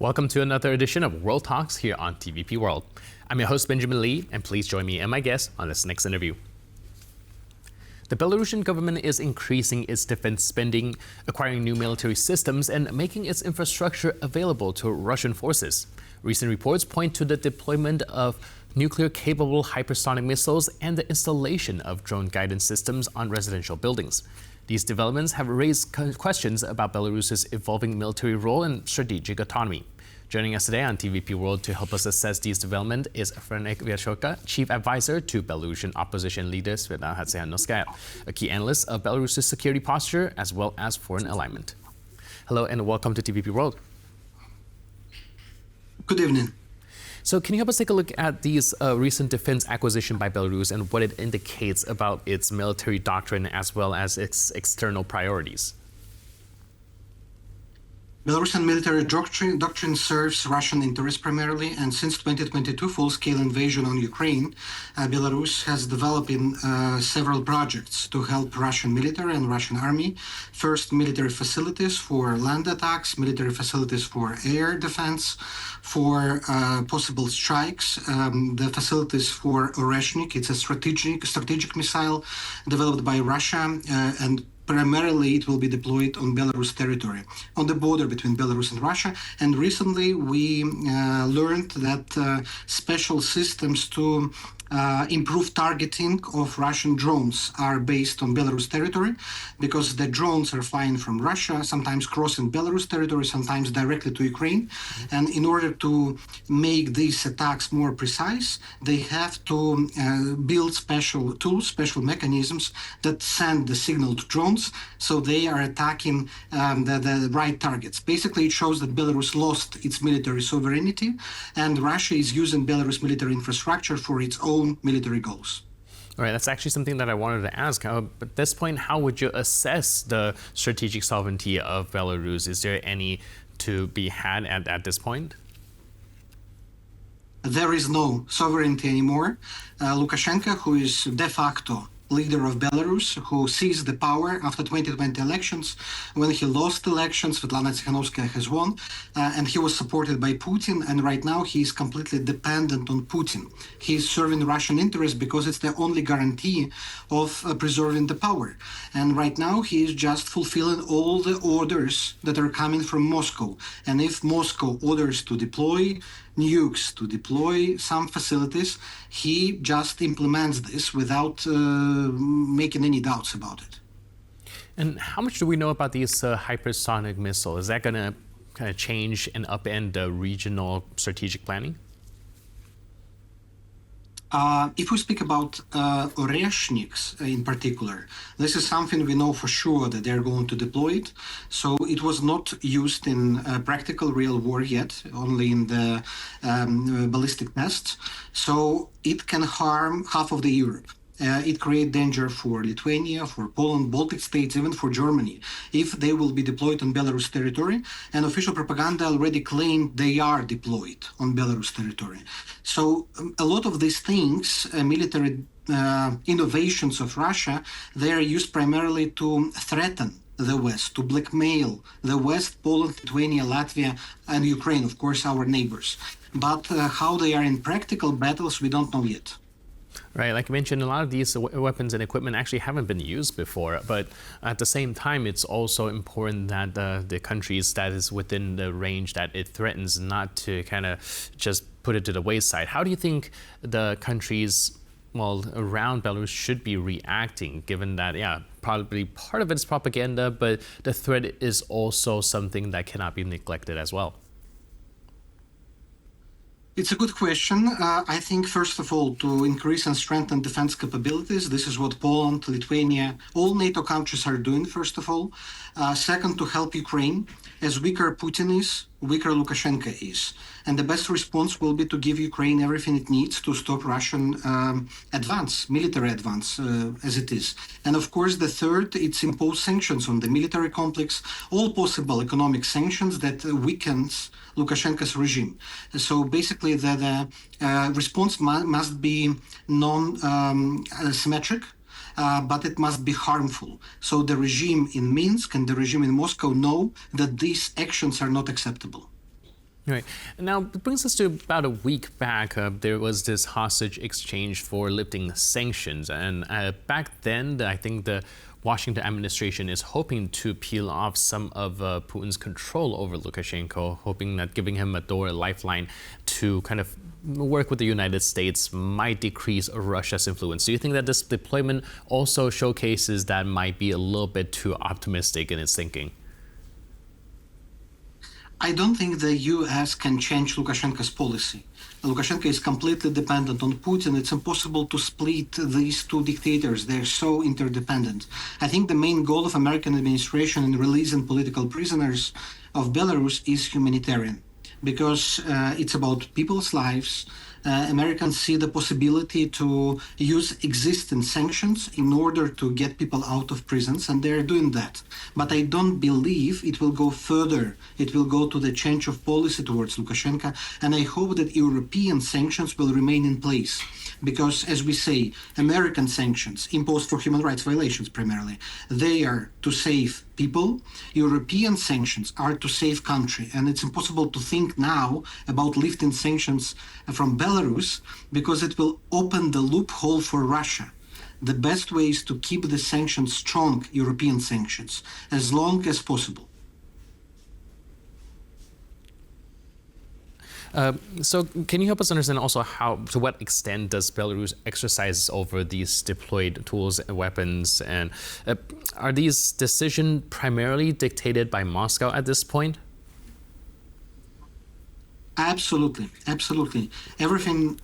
Welcome to another edition of World Talks here on TVP World. I'm your host, Benjamin Lee, and please join me and my guest on this next interview. The Belarusian government is increasing its defense spending, acquiring new military systems, and making its infrastructure available to Russian forces. Recent reports point to the deployment of nuclear-capable hypersonic missiles and the installation of drone guidance systems on residential buildings. These developments have raised questions about Belarus's evolving military role and strategic autonomy. Joining us today on TVP World to help us assess these developments is Franak Viačorka, Chief Advisor to Belarusian opposition leader Svetlana Tikhanovskaya, a key analyst of Belarus's security posture as well as foreign alignment. Hello and welcome to TVP World. Good evening. So can you help us take a look at these recent defense acquisition by Belarus and what it indicates about its military doctrine as well as its external priorities? Belarusian military doctrine serves Russian interests primarily, and since 2022 full-scale invasion on Ukraine, Belarus has developed several projects to help Russian military and Russian army. First, military facilities for land attacks, military facilities for air defense, for possible strikes, the facilities for Oreshnik. It's a strategic missile developed by Russia and primarily, it will be deployed on Belarus territory, on the border between Belarus and Russia. And recently, we learned that special systems to improve targeting of Russian drones are based on Belarus territory, because the drones are flying from Russia, sometimes crossing Belarus territory, sometimes directly to Ukraine. And in order to make these attacks more precise, they have to build special tools, special mechanisms that send the signal to drones, so they are attacking the right targets. Basically, it shows that Belarus lost its military sovereignty, and Russia is using Belarus military infrastructure for its own military goals. All right, that's actually something that I wanted to ask. At this point, how would you assess the strategic sovereignty of Belarus? Is there any to be had at this point? There is no sovereignty anymore. Lukashenko, who is de facto leader of Belarus, who seized the power after 2020 elections. When he lost elections, Svetlana Tikhanovskaya has won, and he was supported by Putin, and right now he is completely dependent on Putin. He is serving Russian interests because it's the only guarantee of preserving the power. And right now he is just fulfilling all the orders that are coming from Moscow. And if Moscow orders to deploy nukes, to deploy some facilities, he just implements this without making any doubts about it. And how much do we know about these hypersonic missiles? Is that going to kind of change and upend the regional strategic planning? If we speak about Oreshniks in particular, this is something we know for sure that they're going to deploy it. So it was not used in practical real war yet, only in the ballistic tests. So it can harm half of the Europe. It creates danger for Lithuania, for Poland, Baltic states, even for Germany, if they will be deployed on Belarus territory. And official propaganda already claimed they are deployed on Belarus territory. So a lot of these things, military innovations of Russia, they are used primarily to threaten the West, to blackmail the West, Poland, Lithuania, Latvia, and Ukraine, of course, our neighbors. But how they are in practical battles, we don't know yet. Right, like you mentioned, a lot of these weapons and equipment actually haven't been used before, but at the same time, it's also important that the countries that is within the range that it threatens not to kind of just put it to the wayside. How do you think the countries, well, around Belarus should be reacting, given that, yeah, probably part of it is propaganda, but the threat is also something that cannot be neglected as well? It's a good question. I think, first of all, to increase and strengthen defense capabilities. This is what Poland, Lithuania, all NATO countries are doing, first of all. Second, to help Ukraine. As weaker Putin is, weaker Lukashenko is. And the best response will be to give Ukraine everything it needs to stop Russian advance, military advance, as it is. And of course, the third, it's impose sanctions on the military complex, all possible economic sanctions that weakens Lukashenko's regime. So basically, the response must be non-symmetric. But it must be harmful. So the regime in Minsk and the regime in Moscow know that these actions are not acceptable. Right. Now, it brings us to about a week back. There was this hostage exchange for lifting sanctions. And back then, I think the Washington administration is hoping to peel off some of Putin's control over Lukashenko, hoping that giving him a door, a lifeline to kind of work with the United States might decrease Russia's influence. Do you think that this deployment also showcases that might be a little bit too optimistic in its thinking? I don't think the US can change Lukashenko's policy. Lukashenko is completely dependent on Putin. It's impossible to split these two dictators. They're so interdependent. I think the main goal of American administration in releasing political prisoners of Belarus is humanitarian, because it's about people's lives. Americans see the possibility to use existing sanctions in order to get people out of prisons, and they're doing that. But I don't believe it will go further. It will go to the change of policy towards Lukashenko, and I hope that European sanctions will remain in place. Because, as we say, American sanctions imposed for human rights violations primarily, they are to save people. European sanctions are to save country, and it's impossible to think now about lifting sanctions from Belarus because it will open the loophole for Russia. The best way is to keep the sanctions strong, European sanctions, as long as possible. So can you help us understand also to what extent does Belarus exercise over these deployed tools and weapons? And are these decisions primarily dictated by Moscow at this point? Absolutely, absolutely. Everything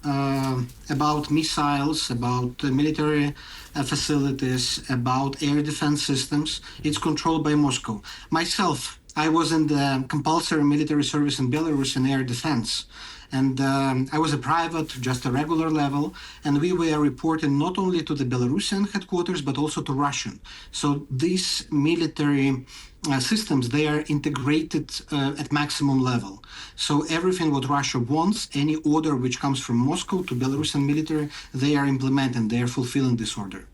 about missiles, about military facilities, about air defense systems, it's controlled by Moscow. Myself, I was in the compulsory military service in Belarus in air defense. And I was a private, just a regular level, and we were reporting not only to the Belarusian headquarters, but also to Russian. So these military systems, they are integrated at maximum level. So everything what Russia wants, any order which comes from Moscow to Belarusian military, they are implementing, they are fulfilling this order.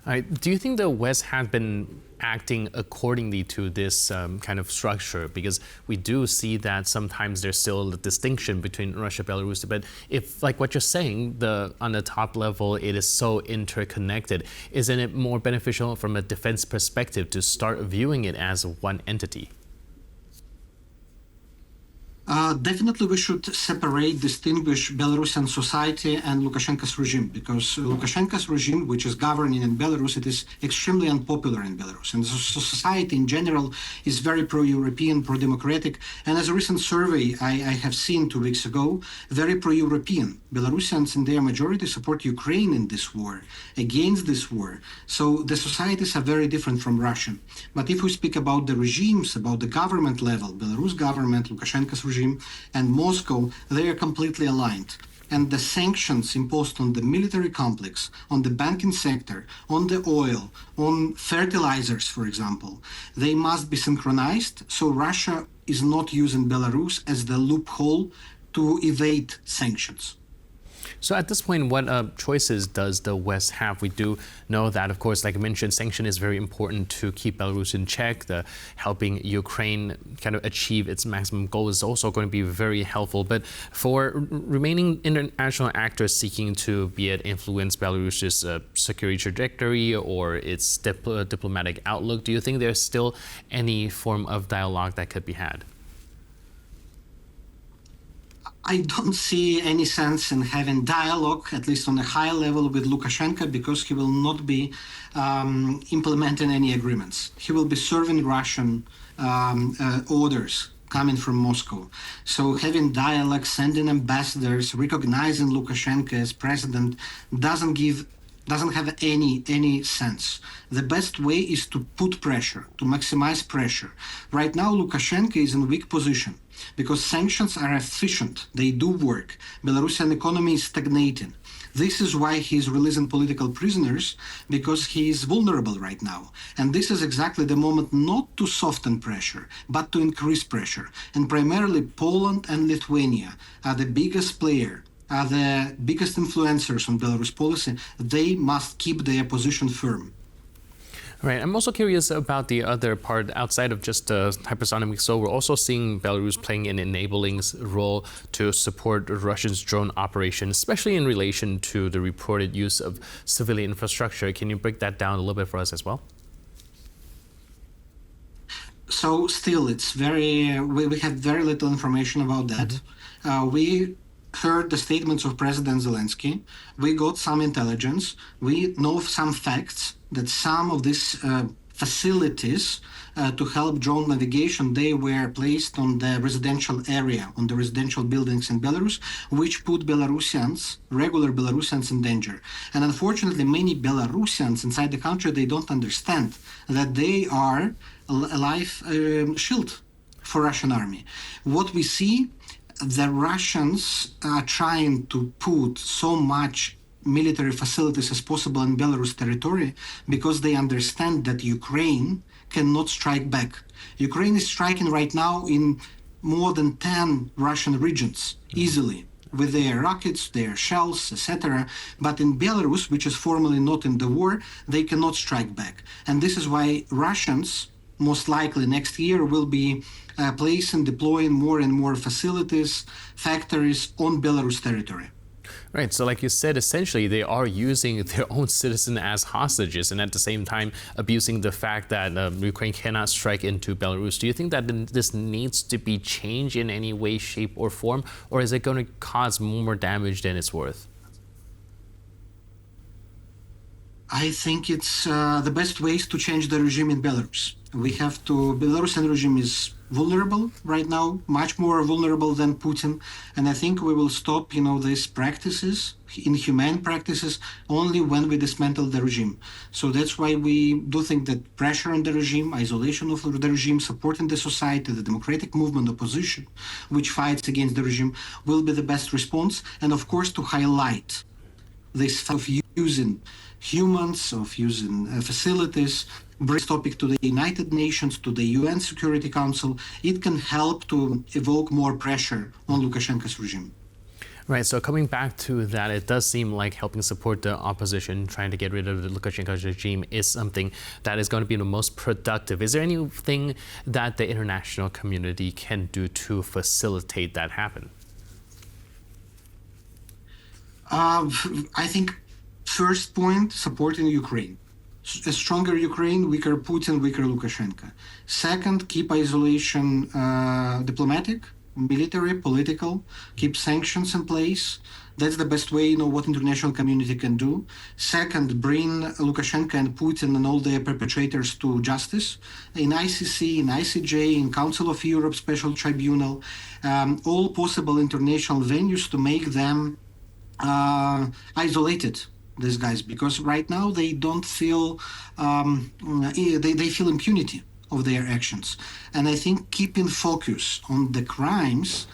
All right. Do you think the West has been acting accordingly to this kind of structure? Because we do see that sometimes there's still a distinction between Russia and Belarus. But if, like what you're saying, on the top level, it is so interconnected, isn't it more beneficial from a defense perspective to start viewing it as one entity? Definitely we should separate, distinguish Belarusian society and Lukashenko's regime, because Lukashenko's regime, which is governing in Belarus, it is extremely unpopular in Belarus. And the society in general is very pro-European, pro-democratic. And as a recent survey I have seen 2 weeks ago, very pro-European. Belarusians in their majority support Ukraine in this war, against this war. So the societies are very different from Russian. But if we speak about the regimes, about the government level, Belarus government, Lukashenko's regime, and Moscow, they are completely aligned. And the sanctions imposed on the military complex, on the banking sector, on the oil, on fertilizers, for example, they must be synchronized so Russia is not using Belarus as the loophole to evade sanctions. So at this point, what choices does the West have? We do know that, of course, like I mentioned, sanction is very important to keep Belarus in check. Helping Ukraine kind of achieve its maximum goal is also going to be very helpful. But for remaining international actors seeking to, be it influence Belarus's security trajectory or its diplomatic outlook, do you think there's still any form of dialogue that could be had? I don't see any sense in having dialogue, at least on a high level, with Lukashenko, because he will not be implementing any agreements. He will be serving Russian orders coming from Moscow. So having dialogue, sending ambassadors, recognizing Lukashenko as president doesn't have any sense. The best way is to put pressure, to maximize pressure. Right now, Lukashenko is in a weak position because sanctions are efficient. They do work. Belarusian economy is stagnating. This is why he is releasing political prisoners, because he is vulnerable right now. And this is exactly the moment not to soften pressure, but to increase pressure. And primarily Poland and Lithuania are the biggest player, are the biggest influencers on Belarus policy. They must keep their position firm. Right. I'm also curious about the other part outside of just hypersonic missile. We're also seeing Belarus playing an enabling role to support Russia's drone operation, especially in relation to the reported use of civilian infrastructure. Can you break that down a little bit for us as well? So still, it's we have very little information about that. We heard the statements of President Zelensky. We got some intelligence. We know some facts that some of these facilities to help drone navigation, they were placed on the residential area, on the residential buildings in Belarus, which put Belarusians, regular Belarusians, in danger. And unfortunately, many Belarusians inside the country, they don't understand that they are a life shield for Russian army. What we see, the Russians are trying to put so much military facilities as possible in Belarus territory because they understand that Ukraine cannot strike back. Ukraine is striking right now in more than 10 Russian regions easily with their rockets, their shells, etc. But in Belarus, which is formally not in the war, they cannot strike back. And this is why Russians, most likely next year, will be placing, deploying more and more facilities, factories on Belarus territory. Right. So like you said, essentially, they are using their own citizens as hostages and at the same time abusing the fact that Ukraine cannot strike into Belarus. Do you think that this needs to be changed in any way, shape, or form? Or is it going to cause more damage than it's worth? I think it's the best ways to change the regime in Belarus. Belarusian regime is vulnerable right now, much more vulnerable than Putin. And I think we will stop, these practices, inhumane practices, only when we dismantle the regime. So that's why we do think that pressure on the regime, isolation of the regime, supporting the society, the democratic movement, opposition, which fights against the regime, will be the best response. And of course, to highlight this of using humans, of using facilities, bring this topic to the United Nations, to the UN Security Council. It can help to evoke more pressure on Lukashenko's regime. Right, so coming back to that, it does seem like helping support the opposition, trying to get rid of the Lukashenko regime is something that is going to be the most productive. Is there anything that the international community can do to facilitate that happen? I think first point, supporting Ukraine. A stronger Ukraine, weaker Putin, weaker Lukashenko. Second, keep isolation diplomatic, military, political, keep sanctions in place. That's the best way, what international community can do. Second, bring Lukashenko and Putin and all their perpetrators to justice in ICC, in ICJ, in Council of Europe Special Tribunal, all possible international venues to make them isolated, these guys, because right now they don't feel they feel impunity of their actions. And I think keeping focus on the crimes,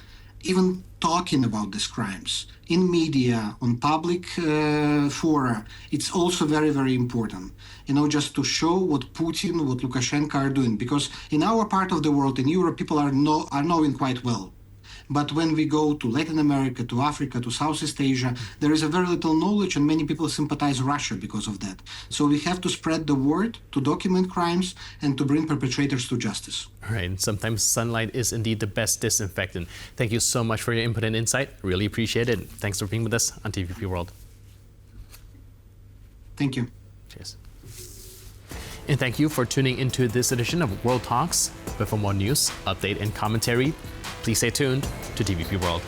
even talking about these crimes in media, on public fora, it's also very, very important, just to show what Putin, what Lukashenko are doing, because in our part of the world, in Europe, people are knowing quite well. But when we go to Latin America, to Africa, to Southeast Asia, there is a very little knowledge, and many people sympathize Russia because of that. So we have to spread the word, to document crimes, and to bring perpetrators to justice. Right. Sometimes sunlight is indeed the best disinfectant. Thank you so much for your input and insight. Really appreciate it. Thanks for being with us on TVP World. Thank you. Cheers. And thank you for tuning into this edition of World Talks. But for more news, update, and commentary, please stay tuned to TVP World.